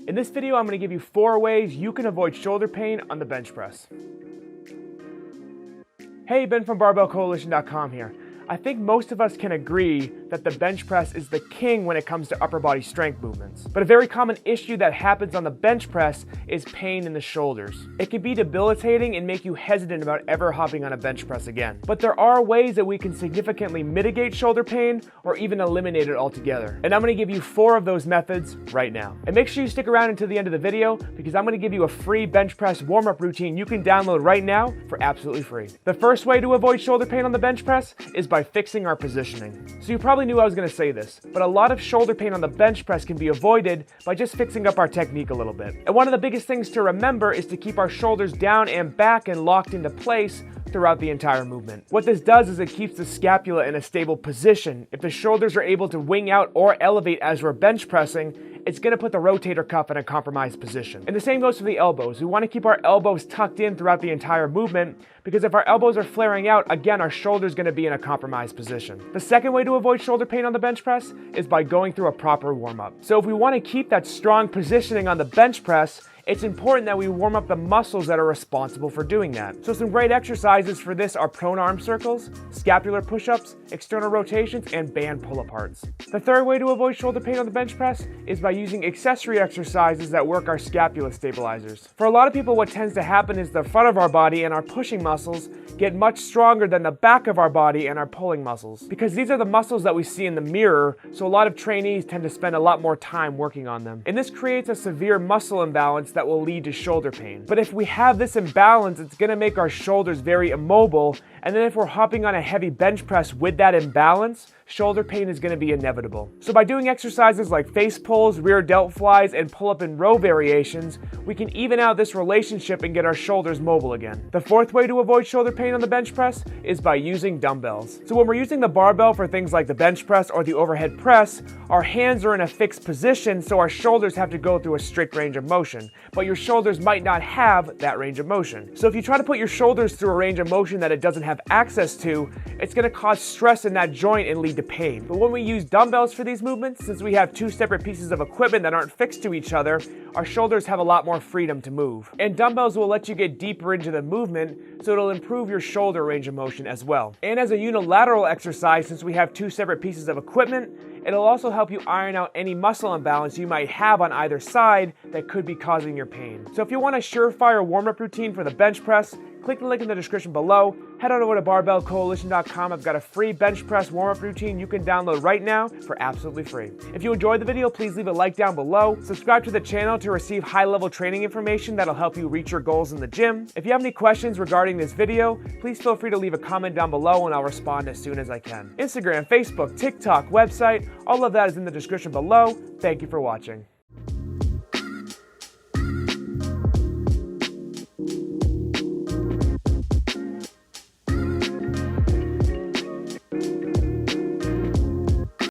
In this video, I'm going to give you 4 ways you can avoid shoulder pain on the bench press. Hey, Ben from BarbellCoalition.com here. I think most of us can agree that the bench press is the king when it comes to upper body strength movements. But a very common issue that happens on the bench press is pain in the shoulders. It can be debilitating and make you hesitant about ever hopping on a bench press again. But there are ways that we can significantly mitigate shoulder pain or even eliminate it altogether. And I'm going to give you 4 of those methods right now. And make sure you stick around until the end of the video because I'm going to give you a free bench press warm-up routine you can download right now for absolutely free. The first way to avoid shoulder pain on the bench press is by fixing our positioning. So you probably knew I was going to say this, but a lot of shoulder pain on the bench press can be avoided by just fixing up our technique a little bit. And one of the biggest things to remember is to keep our shoulders down and back and locked into place throughout the entire movement. What this does is it keeps the scapula in a stable position. If the shoulders are able to wing out or elevate as we're bench pressing, it's going to put the rotator cuff in a compromised position. And the same goes for the elbows. We want to keep our elbows tucked in throughout the entire movement because if our elbows are flaring out, again, our shoulder's going to be in a compromised position. The second way to avoid shoulder pain on the bench press is by going through a proper warm-up. So if we want to keep that strong positioning on the bench press, it's important that we warm up the muscles that are responsible for doing that. So some great exercises for this are prone arm circles, scapular push-ups, external rotations, and band pull-aparts. The third way to avoid shoulder pain on the bench press is by using accessory exercises that work our scapula stabilizers. For a lot of people, what tends to happen is the front of our body and our pushing muscles get much stronger than the back of our body and our pulling muscles. Because these are the muscles that we see in the mirror, so a lot of trainees tend to spend a lot more time working on them. And this creates a severe muscle imbalance that will lead to shoulder pain. But if we have this imbalance, it's going to make our shoulders very immobile, and then if we're hopping on a heavy bench press with that imbalance, shoulder pain is going to be inevitable. So by doing exercises like face pulls, rear delt flies, and pull-up and row variations, we can even out this relationship and get our shoulders mobile again. The fourth way to avoid shoulder pain on the bench press is by using dumbbells. So when we're using the barbell for things like the bench press or the overhead press, our hands are in a fixed position, so our shoulders have to go through a strict range of motion. But your shoulders might not have that range of motion. So if you try to put your shoulders through a range of motion that it doesn't have access to, it's going to cause stress in that joint and lead to pain. But when we use dumbbells for these movements, since we have 2 separate pieces of equipment that aren't fixed to each other, our shoulders have a lot more freedom to move. And dumbbells will let you get deeper into the movement, so it'll improve your shoulder range of motion as well. And as a unilateral exercise, since we have 2 separate pieces of equipment, it'll also help you iron out any muscle imbalance you might have on either side that could be causing your pain. So if you want a surefire warm-up routine for the bench press, click the link in the description below. Head on over to BarbellCoalition.com. I've got a free bench press warm-up routine you can download right now for absolutely free. If you enjoyed the video, please leave a like down below. Subscribe to the channel to receive high-level training information that'll help you reach your goals in the gym. If you have any questions regarding this video, please feel free to leave a comment down below and I'll respond as soon as I can. Instagram, Facebook, TikTok, website, all of that is in the description below. Thank you for watching.